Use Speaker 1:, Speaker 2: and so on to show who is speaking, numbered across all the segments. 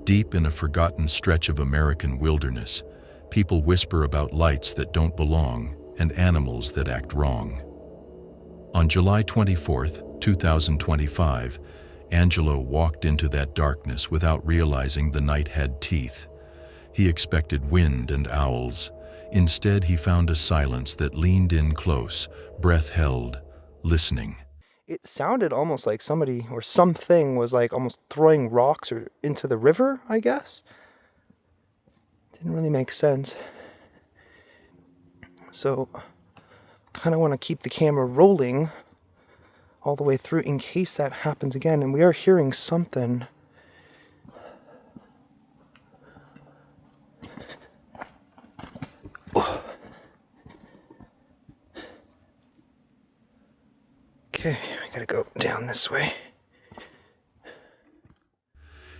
Speaker 1: Deep in a forgotten stretch of American wilderness, people whisper about lights that don't belong and animals that act wrong. On July 24th, 2025, Angelo walked into that darkness without realizing the night had teeth. He expected wind and owls. Instead, he found a silence that leaned in close, breath held, listening.
Speaker 2: It sounded almost like somebody or something was like almost throwing rocks or into the river, I guess. Didn't really make sense. So, kind of want to keep the camera rolling all the way through in case that happens again. And we are hearing something. Okay, I gotta go down this way.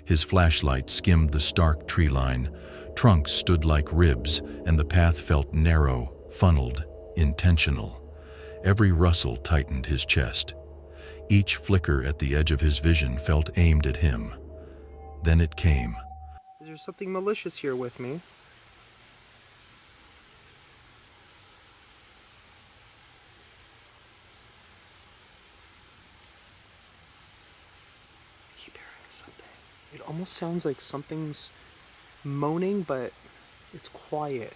Speaker 1: His flashlight skimmed the stark tree line. Trunks stood like ribs, and the path felt narrow, funneled, intentional. Every rustle tightened his chest. Each flicker at the edge of his vision felt aimed at him. Then it came.
Speaker 2: Is there something malicious here with me? I keep hearing something. It almost sounds like something's moaning, but it's quiet.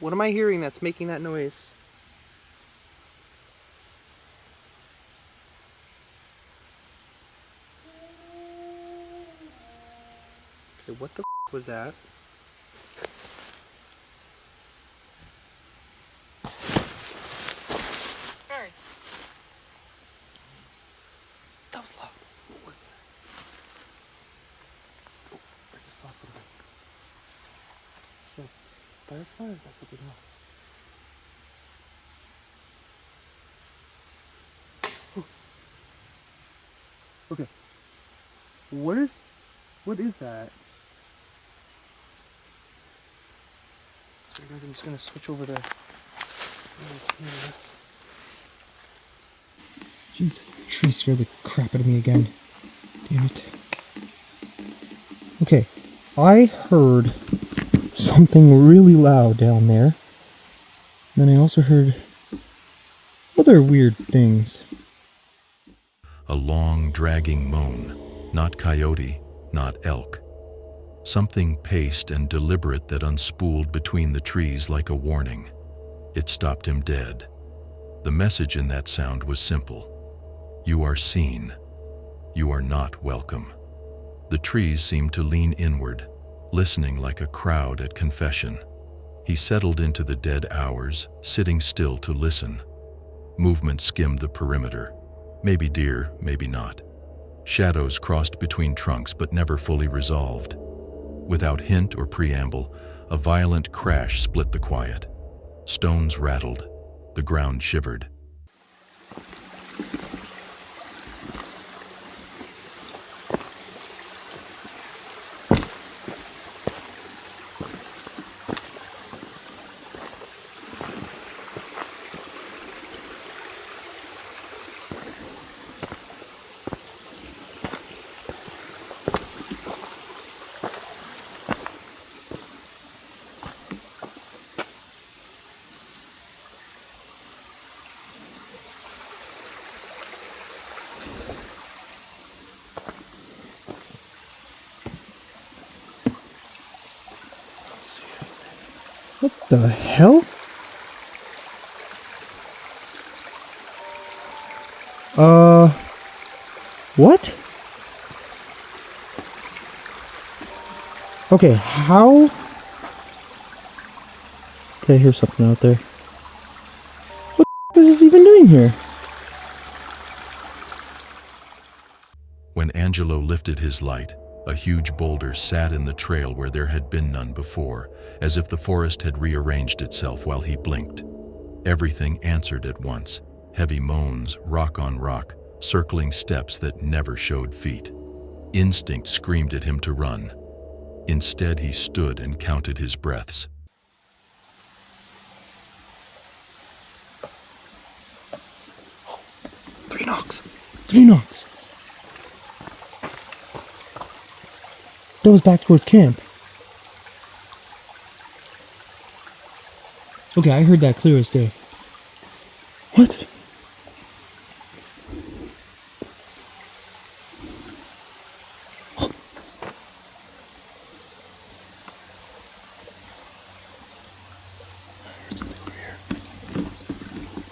Speaker 2: What am I hearing that's making that noise? Okay, what the was that?
Speaker 3: Sorry.
Speaker 2: That was loud. What was that? Oh, I just saw something. Firefly, or is that something else? Okay. What is that? Sorry guys, I'm just gonna switch over the camera. Jeez, the tree scared the crap out of me again. Damn it. Okay, I heard something really loud down there. Then I also heard other weird things.
Speaker 1: A long, dragging moan. Not coyote, not elk. Something paced and deliberate that unspooled between the trees like a warning. It stopped him dead. The message in that sound was simple. You are seen. You are not welcome. The trees seemed to lean inward, listening like a crowd at confession. He settled into the dead hours, sitting still to listen. Movement skimmed the perimeter. Maybe deer, maybe not. Shadows crossed between trunks but never fully resolved. Without hint or preamble, a violent crash split the quiet. Stones rattled. The ground shivered.
Speaker 2: What the hell? What? Okay, how? Okay, I hear something out there. What the is this even doing here?
Speaker 1: When Angelo lifted his light, a huge boulder sat in the trail where there had been none before, as if the forest had rearranged itself while he blinked. Everything answered at once. Heavy moans, rock on rock, circling steps that never showed feet. Instinct screamed at him to run. Instead, he stood and counted his breaths.
Speaker 2: 3 knocks. That was back towards camp. Okay, I heard that clear as day. What?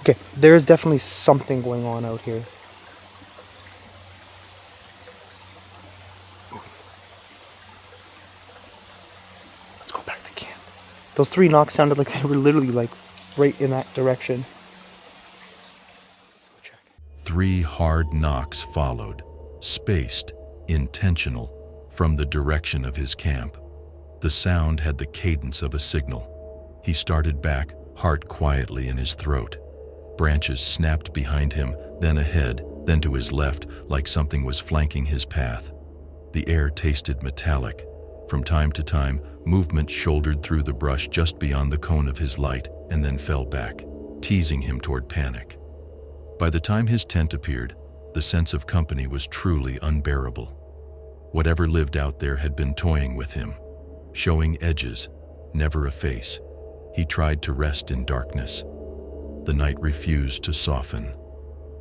Speaker 2: Okay, there is definitely something going on out here. Let's go back to camp. Those 3 knocks sounded like they were literally like right in that direction. Let's go check.
Speaker 1: 3 hard knocks followed, spaced, intentional, from the direction of his camp. The sound had the cadence of a signal. He started back, heart quietly in his throat. Branches snapped behind him, then ahead, then to his left, like something was flanking his path. The air tasted metallic. From time to time, movement shouldered through the brush just beyond the cone of his light, and then fell back, teasing him toward panic. By the time his tent appeared, the sense of company was truly unbearable. Whatever lived out there had been toying with him, showing edges, never a face. He tried to rest in darkness. The night refused to soften.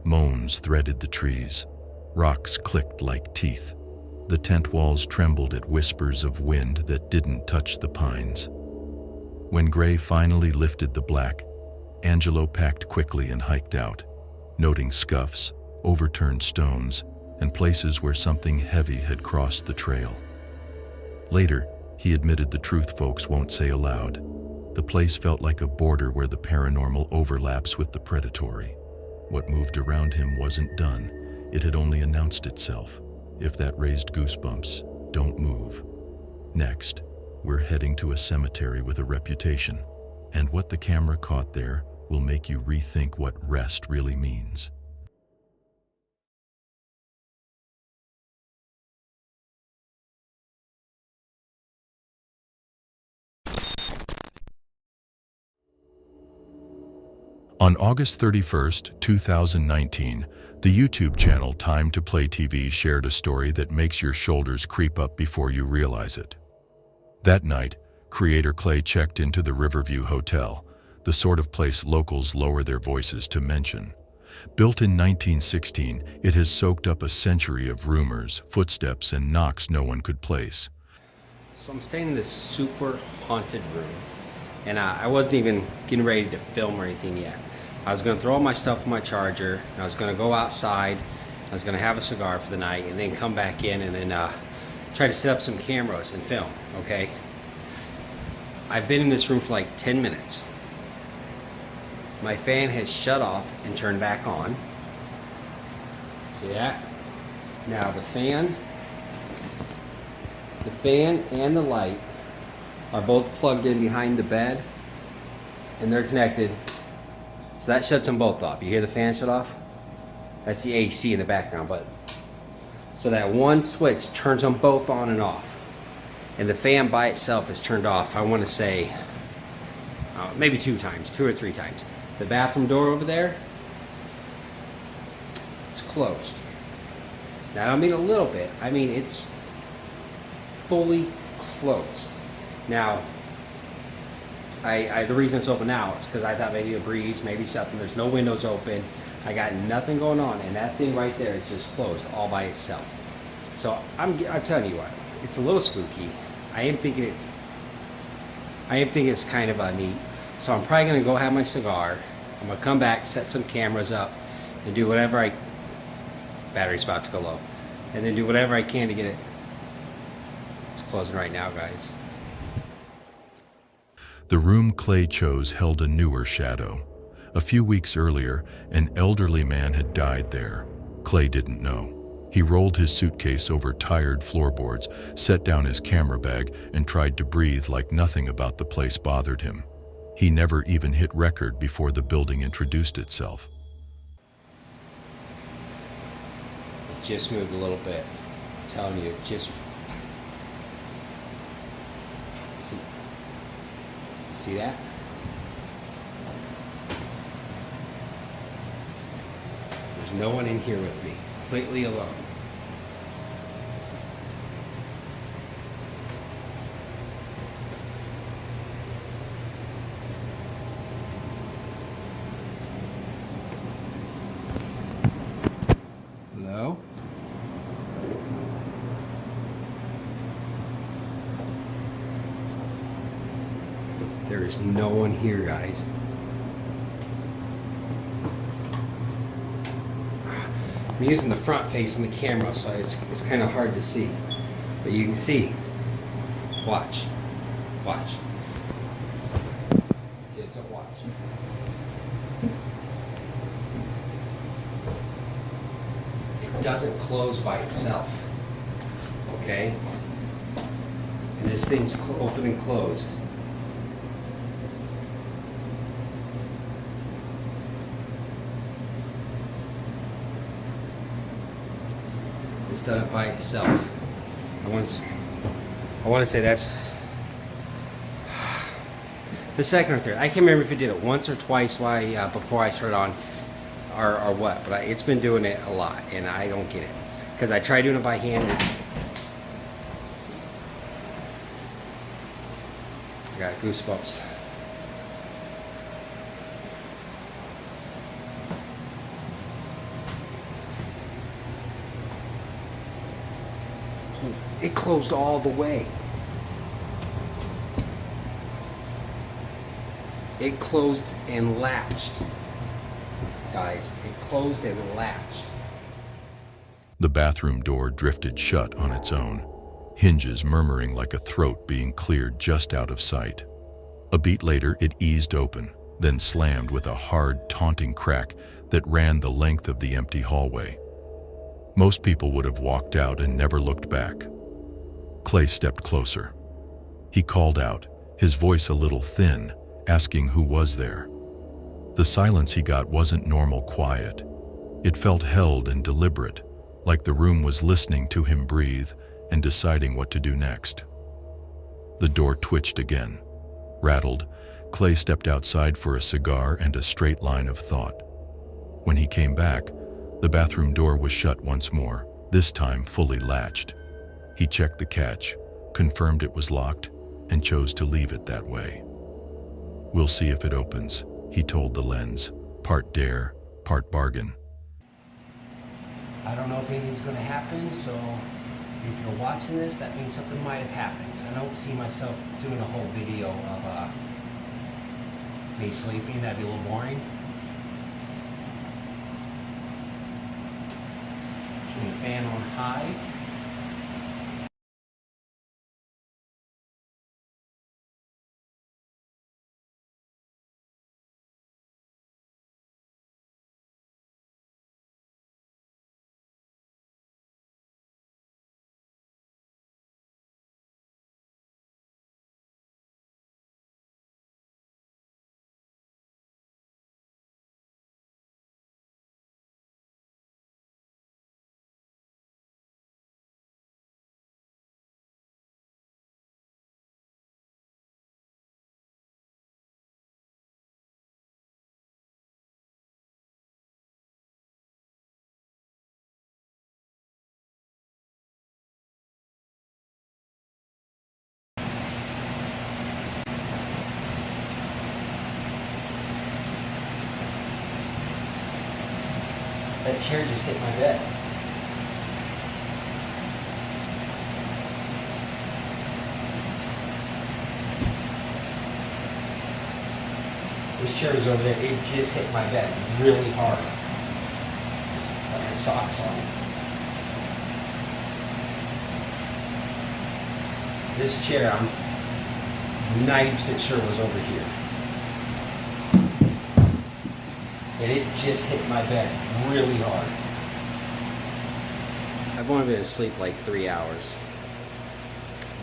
Speaker 1: Moans threaded the trees. Rocks clicked like teeth. The tent walls trembled at whispers of wind that didn't touch the pines. When gray finally lifted the black, Angelo packed quickly and hiked out, noting scuffs, overturned stones, and places where something heavy had crossed the trail. Later, he admitted the truth folks won't say aloud. The place felt like a border where the paranormal overlaps with the predatory. What moved around him wasn't done. It had only announced itself. If that raised goosebumps, don't move. Next, we're heading to a cemetery with a reputation, and what the camera caught there will make you rethink what rest really means. On August 31st, 2019, the YouTube channel Time to Play TV shared a story that makes your shoulders creep up before you realize it. That night, creator Clay checked into the Riverview Hotel, the sort of place locals lower their voices to mention. Built in 1916, it has soaked up a century of rumors, footsteps, and knocks no one could place.
Speaker 3: So I'm staying in this super haunted room, and I wasn't even getting ready to film or anything yet. I was going to throw all my stuff in my charger, and I was going to go outside, I was going to have a cigar for the night, and then come back in and then try to set up some cameras and film, okay? I've been in this room for like 10 minutes. My fan has shut off and turned back on. See that? Now the fan and the light are both plugged in behind the bed, and they're connected. So that shuts them both off. You hear the fan shut off? That's the AC in the background, but so that one switch turns them both on and off. And the fan by itself is turned off, I want to say, maybe 2 times, 2 or 3 times. The bathroom door over there, it's closed. Now, I don't mean a little bit, I mean it's fully closed. Now, the reason it's open now is because I thought maybe a breeze, maybe something. There's no windows open. I got nothing going on, and that thing right there is just closed all by itself. So I'm telling you what, it's a little spooky. I am thinking it's kind of neat. So I'm probably gonna go have my cigar. I'm gonna come back, set some cameras up, and do whatever battery's about to go low, and then do whatever I can to get it. It's closing right now, guys.
Speaker 1: The room Clay chose held a newer shadow. A few weeks earlier, an elderly man had died there. Clay didn't know. He rolled his suitcase over tired floorboards, set down his camera bag, and tried to breathe like nothing about the place bothered him. He never even hit record before the building introduced itself.
Speaker 3: It just moved a little bit. I'm telling you, it just... See that? There's no one in here with me. completely alone. Hello? There is no one here, guys. I'm using the front face of the camera, so it's kind of hard to see. But you can see. Watch. Watch. See, it's a watch. It doesn't close by itself. Okay? And this thing's open and closed. It's done it by itself. I want to say that's the second or third. I can't remember if it did it once or twice before I started on or what, but it's been doing it a lot, and I don't get it. Because I tried doing it by hand. I got goosebumps. It closed all the way. It closed and latched. Guys, it closed and latched.
Speaker 1: The bathroom door drifted shut on its own, hinges murmuring like a throat being cleared just out of sight. A beat later, it eased open, then slammed with a hard, taunting crack that ran the length of the empty hallway. Most people would have walked out and never looked back. Clay stepped closer. He called out, his voice a little thin, asking who was there. The silence he got wasn't normal quiet. It felt held and deliberate, like the room was listening to him breathe and deciding what to do next. The door twitched again. Rattled, Clay stepped outside for a cigar and a straight line of thought. When he came back, the bathroom door was shut once more, this time fully latched. He checked the catch, confirmed it was locked, and chose to leave it that way. "We'll see if it opens," he told the lens, part dare, part bargain.
Speaker 3: I don't know if anything's going to happen, so if you're watching this, that means something might have happened. I don't see myself doing a whole video of me sleeping. That'd be a little boring. Turn the fan on high. That chair just hit my bed. This chair was over there. It just hit my bed really hard. Got my socks on. This chair, I'm 90% sure was over here. And it just hit my bed really hard. I've only been asleep like 3 hours.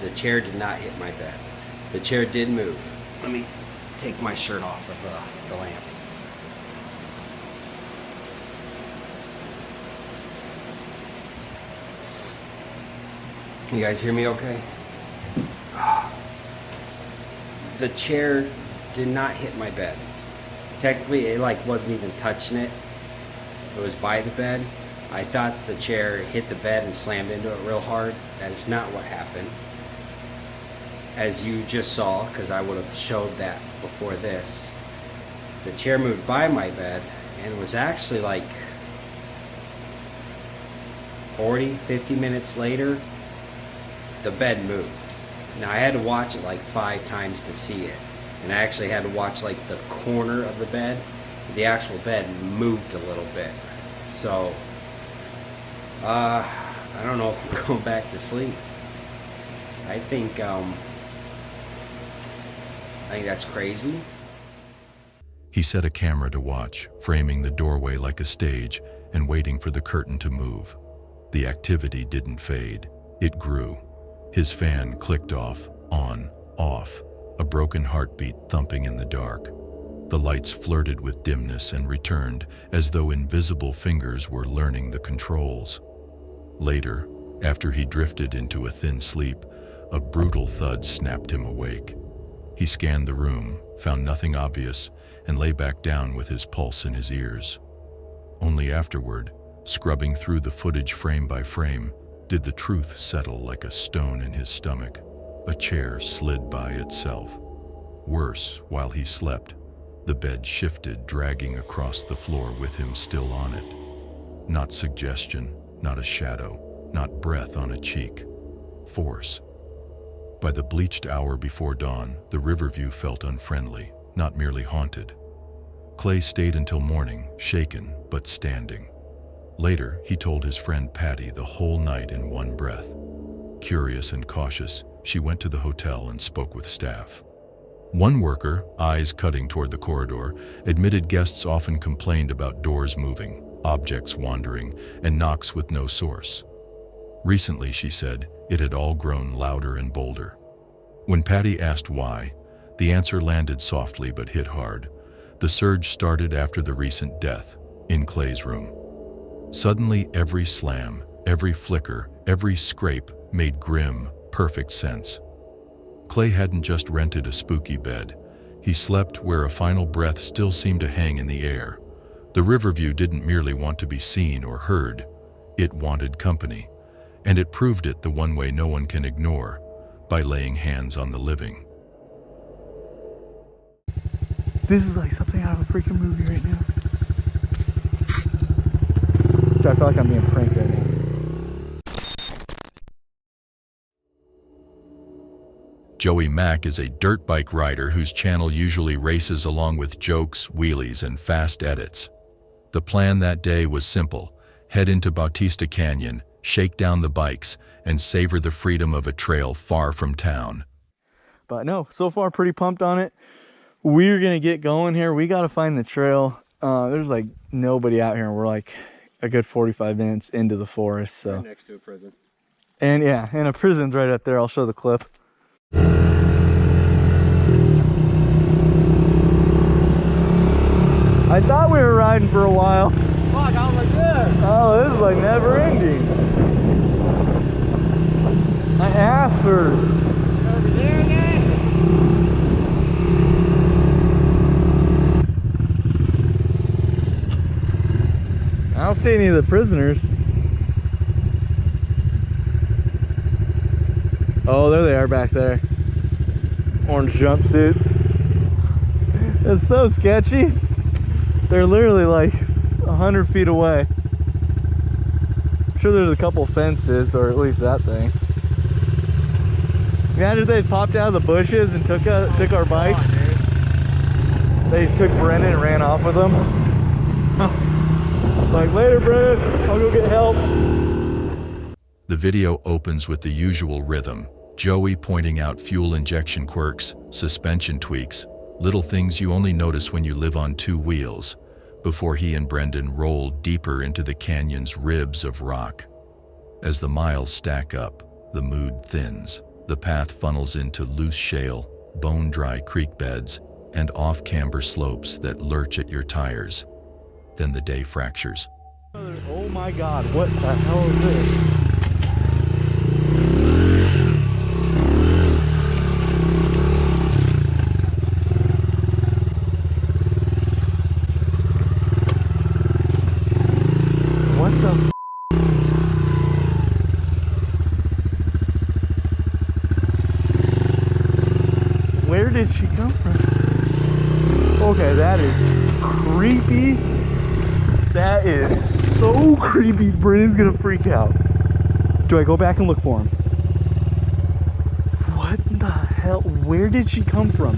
Speaker 3: The chair did not hit my bed. The chair did move. Let me take my shirt off of the lamp. You guys hear me okay? The chair did not hit my bed. Technically, it like wasn't even touching it. It was by the bed, I thought the chair hit the bed and slammed into it real hard. That is not what happened. As you just saw, because I would have showed that before this, the chair moved by my bed and was actually like 40, 50 minutes later, the bed moved. Now I had to watch it like 5 times to see it. And I actually had to watch like the corner of the bed. The actual bed moved a little bit. So, I don't know if I'm going back to sleep. I think that's crazy.
Speaker 1: He set a camera to watch, framing the doorway like a stage and waiting for the curtain to move. The activity didn't fade. It grew. His fan clicked off, on, off, a broken heartbeat thumping in the dark. The lights flirted with dimness and returned as though invisible fingers were learning the controls. Later, after he drifted into a thin sleep, a brutal thud snapped him awake. He scanned the room, found nothing obvious, and lay back down with his pulse in his ears. Only afterward, scrubbing through the footage frame by frame, did the truth settle like a stone in his stomach. A chair slid by itself. Worse, while he slept, the bed shifted, dragging across the floor with him still on it. Not suggestion, not a shadow, not breath on a cheek. Force. By the bleached hour before dawn, the Riverview felt unfriendly, not merely haunted. Clay stayed until morning, shaken but standing. Later, he told his friend Patty the whole night in one breath. Curious and cautious, she went to the hotel and spoke with staff. One worker, eyes cutting toward the corridor, admitted guests often complained about doors moving, objects wandering, and knocks with no source. Recently, she said, it had all grown louder and bolder. When Patty asked why, the answer landed softly but hit hard. The surge started after the recent death, in Clay's room. Suddenly, every slam, every flicker, every scrape made grim, perfect sense. Clay hadn't just rented a spooky bed. He slept where a final breath still seemed to hang in the air. The Riverview didn't merely want to be seen or heard. It wanted company. And it proved it the one way no one can ignore, by laying hands on the living.
Speaker 2: This is like something out of a freaking movie right now. I feel like I'm being pranked right now.
Speaker 1: Joey Mack is a dirt bike rider whose channel usually races along with jokes, wheelies, and fast edits. The plan that day was simple: head into Bautista Canyon, shake down the bikes, and savor the freedom of a trail far from town.
Speaker 2: But no, so far pretty pumped on it. We're gonna get going here. We gotta find the trail. There's like nobody out here, and we're like a good 45 minutes into the forest. So
Speaker 3: Right next to a prison.
Speaker 2: And yeah, and a prison's right up there. I'll show the clip. I thought we were riding for a while.
Speaker 3: Fuck, I was like this.
Speaker 2: Oh, this is like never ending. My ass hurts.
Speaker 3: Over there again.
Speaker 2: I don't see any of the prisoners. Oh, there they are back there. Orange jumpsuits. It's so sketchy. They're literally like 100 feet away. I'm sure there's a couple fences, or at least that thing. Imagine if they popped out of the bushes and took our bikes. They took Brennan and ran off with them. Like, later, Brennan, I'll go get help.
Speaker 1: The video opens with the usual rhythm, Joey pointing out fuel injection quirks, suspension tweaks, little things you only notice when you live on 2 wheels, before he and Brendan roll deeper into the canyon's ribs of rock. As the miles stack up, the mood thins. The path funnels into loose shale, bone-dry creek beds, and off-camber slopes that lurch at your tires. Then the day fractures.
Speaker 2: Oh my God, what the hell is this? What the Where did she come from? Okay, that is creepy. That is so creepy. Brennan's gonna freak out. Do I go back and look for him? What the hell? Where did she come from?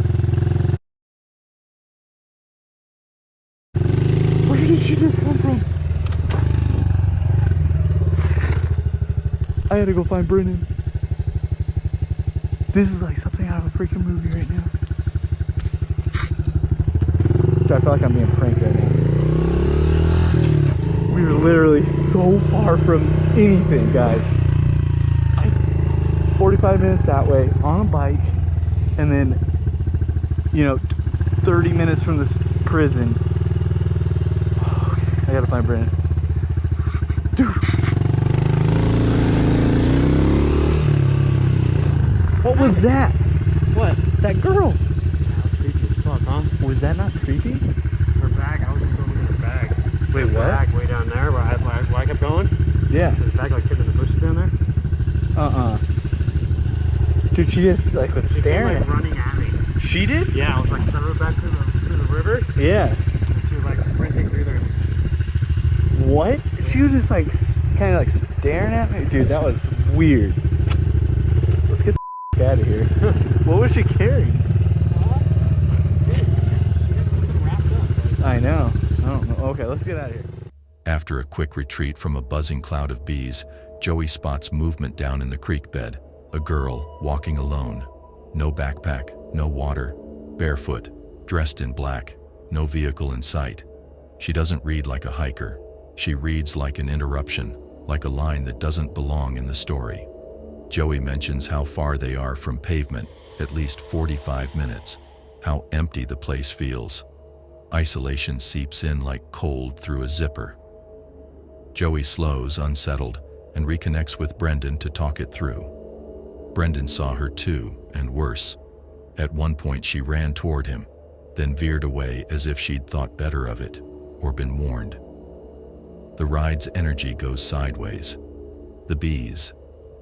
Speaker 2: Where did she just come from? I gotta go find Brennan. This is like something out of a freaking movie right now. I feel like I'm being pranked right now. We were literally so far from anything, guys. 45 minutes that way on a bike, and then, you know, 30 minutes from this prison. I gotta find Brennan. Dude. What was that?
Speaker 4: What?
Speaker 2: That girl.
Speaker 4: That was creepy as fuck, huh?
Speaker 2: Was that not creepy?
Speaker 4: Her bag, I was gonna go look at her bag.
Speaker 2: Wait,
Speaker 4: Her
Speaker 2: what?
Speaker 4: bag way down there, where I kept going.
Speaker 2: Yeah.
Speaker 4: There's a bag like hidden in the bushes down there.
Speaker 2: Dude, she just like was
Speaker 4: She came,
Speaker 2: staring.
Speaker 4: like, running at me.
Speaker 2: She did?
Speaker 4: Yeah, I was like, I rode back to the river,
Speaker 2: Yeah.
Speaker 4: and she was like sprinting through there.
Speaker 2: What? She was just like kind of like staring at me. Dude, that was weird. Let's get the out of here. What was she carrying? I know. I don't know. Okay, let's get out of here.
Speaker 1: After a quick retreat from a buzzing cloud of bees, Joey spots movement down in the creek bed. A girl walking alone. No backpack, no water, barefoot, dressed in black, no vehicle in sight. She doesn't read like a hiker. She reads like an interruption, like a line that doesn't belong in the story. Joey mentions how far they are from pavement, at least 45 minutes. How empty the place feels. Isolation seeps in like cold through a zipper. Joey slows, unsettled, and reconnects with Brendan to talk it through. Brendan saw her too, and worse. At one point she ran toward him, then veered away as if she'd thought better of it, or been warned. The ride's energy goes sideways. The bees,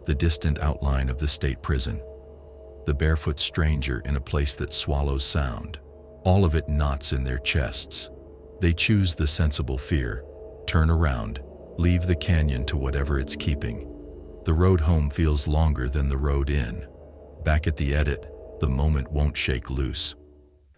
Speaker 1: the distant outline of the state prison, the barefoot stranger in a place that swallows sound. All of it knots in their chests. They choose the sensible fear, turn around, leave the canyon to whatever it's keeping. The road home feels longer than the road in. Back at the edit, the moment won't shake loose.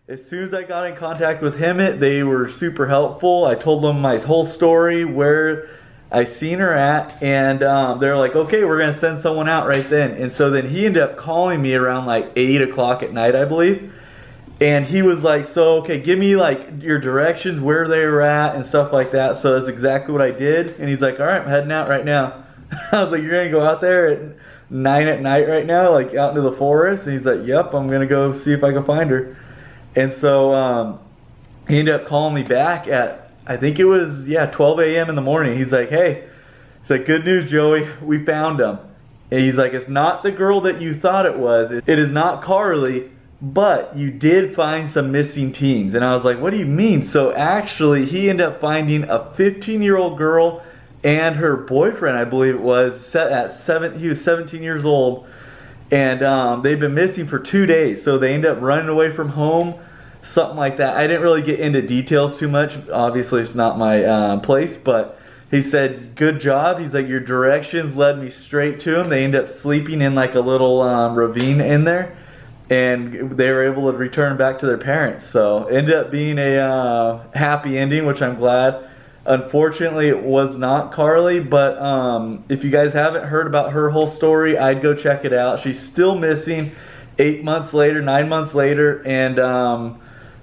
Speaker 2: As soon as I got in contact with Hemet, they were super helpful. I told them my whole story, where I seen her at, and they're like, okay, we're gonna send someone out right then. And so then he ended up calling me around like 8 o'clock at night, I believe. And he was like, so, okay, give me like your directions, where they were at and stuff like that. So that's exactly what I did. And he's like, all right, I'm heading out right now. I was like, you're gonna go out there at 9 at night right now, like out into the forest? And he's like, yep, I'm gonna go see if I can find her. And so he ended up calling me back at, I think it was, 12 a.m. in the morning. He's like, hey, he's like, good news, Joey, we found him. And he's like, it's not the girl that you thought it was. It is not Carly, but you did find some missing teens. And I was like, what do you mean? So actually, he ended up finding a 15-year-old girl and her boyfriend, I believe it was, he was 17 years old. And they've been missing for 2 days. So they ended up running away from home, something like that. I didn't really get into details too much. Obviously, it's not my place, but he said, good job. He's like, your directions led me straight to him. They ended up sleeping in like a little ravine in there, and they were able to return back to their parents. So it ended up being a happy ending, which I'm glad. Unfortunately, it was not Carly, but if you guys haven't heard about her whole story, I'd go check it out. She's still missing 8 months later, 9 months later, and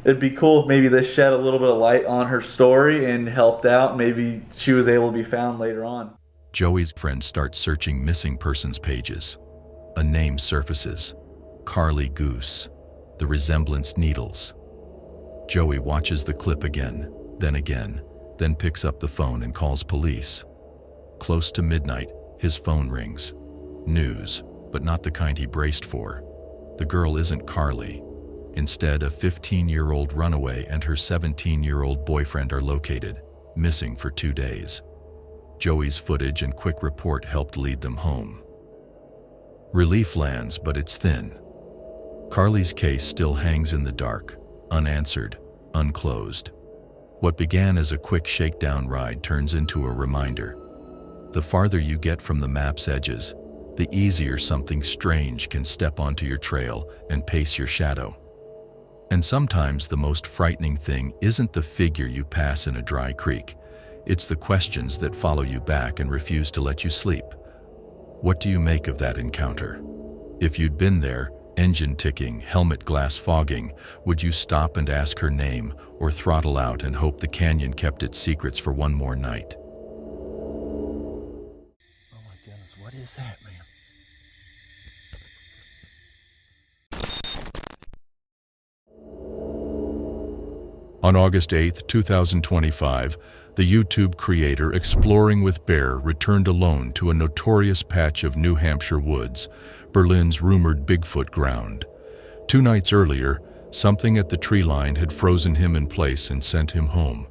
Speaker 2: it'd be cool if maybe this shed a little bit of light on her story and helped out. Maybe she was able to be found later on.
Speaker 1: Joey's friend starts searching missing persons pages. A name surfaces. Carly Goose. The resemblance needles. Joey watches the clip again, then picks up the phone and calls police. Close to midnight, his phone rings. News, but not the kind he braced for. The girl isn't Carly. Instead, a 15-year-old runaway and her 17-year-old boyfriend are located, missing for 2 days. Joey's footage and quick report helped lead them home. Relief lands, but it's thin. Carly's case still hangs in the dark, unanswered, unclosed. What began as a quick shakedown ride turns into a reminder. The farther you get from the map's edges, the easier something strange can step onto your trail and pace your shadow. And sometimes the most frightening thing isn't the figure you pass in a dry creek. It's the questions that follow you back and refuse to let you sleep. What do you make of that encounter? If you'd been there, engine ticking, helmet glass fogging, would you stop and ask her name or throttle out and hope the canyon kept its secrets for one more night?
Speaker 5: Oh my goodness, what is that, man?
Speaker 1: On August 8, 2025, the YouTube creator Exploring with Bear returned alone to a notorious patch of New Hampshire woods, Berlin's rumored Bigfoot ground. 2 nights earlier, something at the tree line had frozen him in place and sent him home.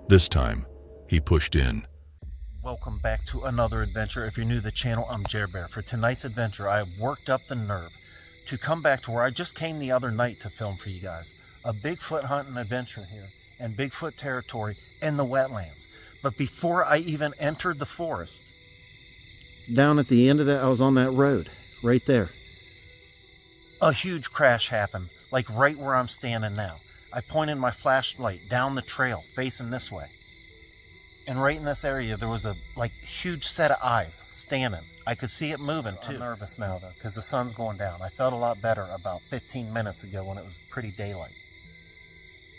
Speaker 1: This time, he pushed in.
Speaker 5: Welcome back to another adventure. If you're new to the channel, I'm Jer Bear. For tonight's adventure, I have worked up the nerve to come back to where I just came the other night to film for you guys. A Bigfoot hunting adventure here and Bigfoot territory in the wetlands. But before I even entered the forest, down at the end of that, I was on that road right there. A huge crash happened, like right where I'm standing now. I pointed my flashlight down the trail facing this way. And right in this area, there was a huge set of eyes standing. I could see it moving too. I'm nervous now though, because the sun's going down. I felt a lot better about 15 minutes ago when it was pretty daylight.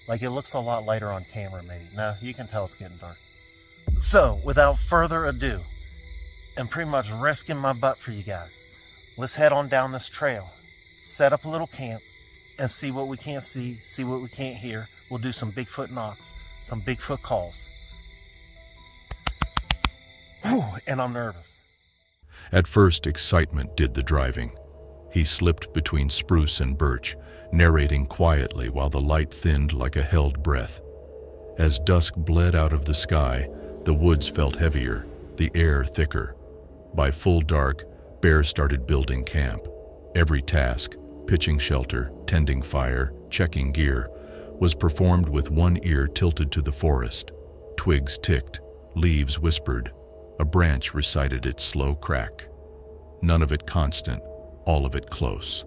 Speaker 5: Like it looks a lot lighter on camera maybe. No, you can tell it's getting dark. So, without further ado, and pretty much risking my butt for you guys, let's head on down this trail, set up a little camp, and see what we can't see what we can't hear. We'll do some Bigfoot knocks, some Bigfoot calls. Whew, and I'm nervous.
Speaker 1: At first, excitement did the driving. He slipped between spruce and birch, narrating quietly while the light thinned like a held breath. As dusk bled out of the sky, the woods felt heavier, the air thicker. By full dark, Bear started building camp. Every task, pitching shelter, tending fire, checking gear, was performed with one ear tilted to the forest. Twigs ticked, leaves whispered. A branch recited its slow crack. None of it constant, all of it close.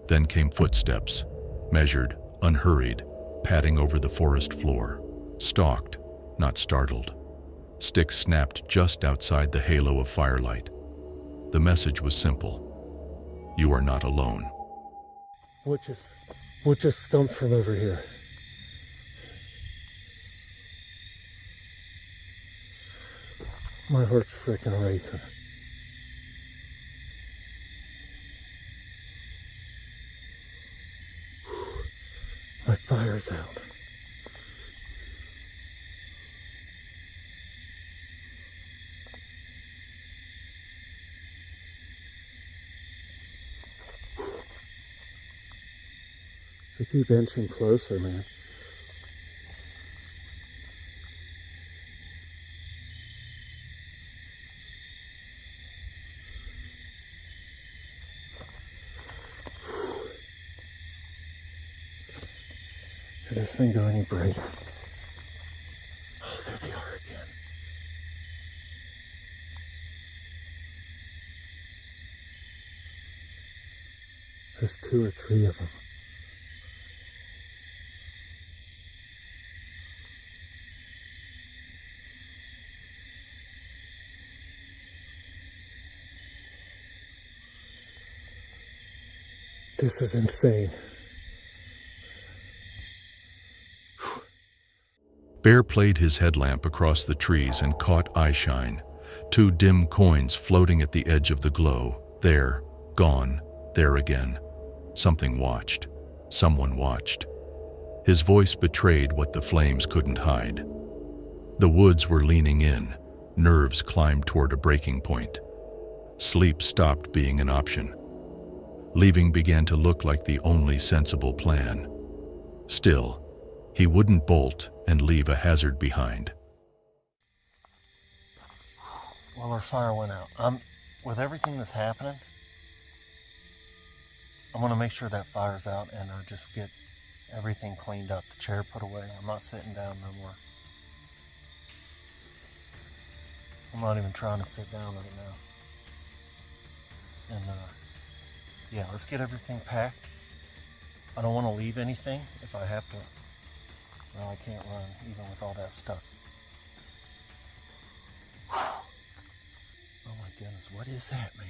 Speaker 1: Then came footsteps, measured, unhurried, padding over the forest floor. Stalked, not startled. Sticks snapped just outside the halo of firelight. The message was simple. You are not alone.
Speaker 5: What just thumped from over here? My heart's freaking racing. My fire's out. I keep inching closer, man. Does this thing go any brighter? Oh, there they are again. There's 2 or 3 of them. This is insane.
Speaker 1: Bear played his headlamp across the trees and caught eyeshine. 2 dim coins floating at the edge of the glow. There, gone, there again. Something watched. Someone watched. His voice betrayed what the flames couldn't hide. The woods were leaning in. Nerves climbed toward a breaking point. Sleep stopped being an option. Leaving began to look like the only sensible plan. Still, he wouldn't bolt and leave a hazard behind.
Speaker 5: Well, our fire went out. With everything that's happening, I'm gonna make sure that fire's out and just get everything cleaned up. The chair put away. I'm not sitting down no more. I'm not even trying to sit down right now. And yeah, let's get everything packed. I don't want to leave anything if I have to. Well, I can't run even with all that stuff. Oh my goodness, what is that, man?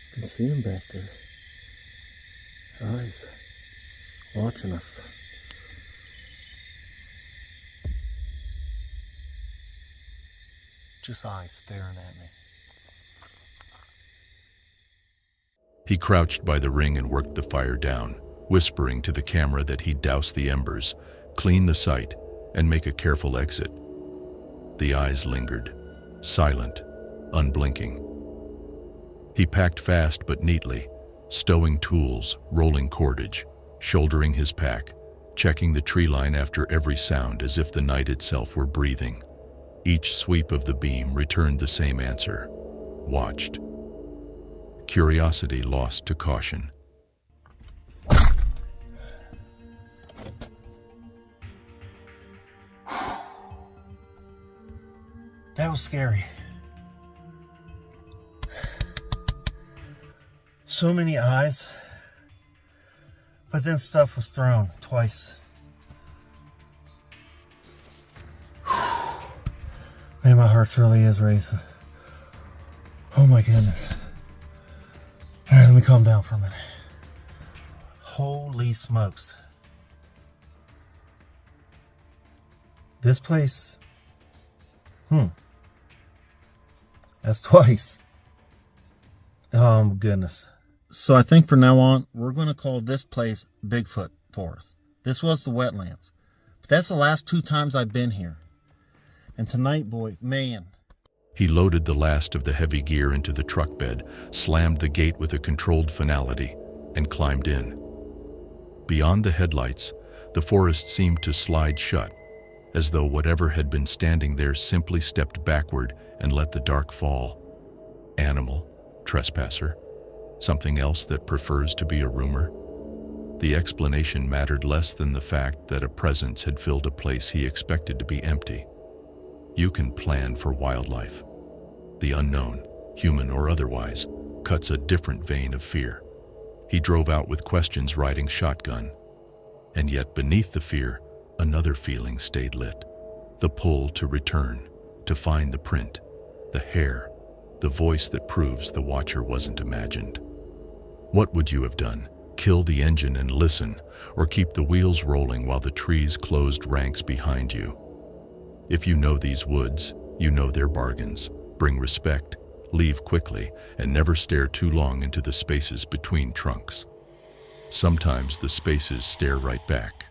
Speaker 5: I can see him back there. Eyes watching us. Just eyes staring at me.
Speaker 1: He crouched by the ring and worked the fire down, whispering to the camera that he'd douse the embers, clean the site, and make a careful exit. The eyes lingered, silent, unblinking. He packed fast but neatly, stowing tools, rolling cordage, shouldering his pack, checking the tree line after every sound as if the night itself were breathing. Each sweep of the beam returned the same answer: watched. Curiosity lost to caution.
Speaker 5: That was scary. So many eyes, but then stuff was thrown twice. Man, my heart really is racing. Oh my goodness. All right, let me calm down for a minute. Holy smokes. This place, that's twice. Oh my goodness. So I think from now on, we're going to call this place Bigfoot Forest. This was the wetlands. But that's the last 2 times I've been here. And tonight, boy, man.
Speaker 1: He loaded the last of the heavy gear into the truck bed, slammed the gate with a controlled finality, and climbed in. Beyond the headlights, the forest seemed to slide shut, as though whatever had been standing there simply stepped backward and let the dark fall. Animal, trespasser, something else that prefers to be a rumor. The explanation mattered less than the fact that a presence had filled a place he expected to be empty. You can plan for wildlife. The unknown, human or otherwise, cuts a different vein of fear. He drove out with questions riding shotgun. And yet beneath the fear, another feeling stayed lit. The pull to return, to find the print, the hair, the voice that proves the watcher wasn't imagined. What would you have done? Kill the engine and listen, or keep the wheels rolling while the trees closed ranks behind you? If you know these woods, you know their bargains. Bring respect, leave quickly, and never stare too long into the spaces between trunks. Sometimes the spaces stare right back.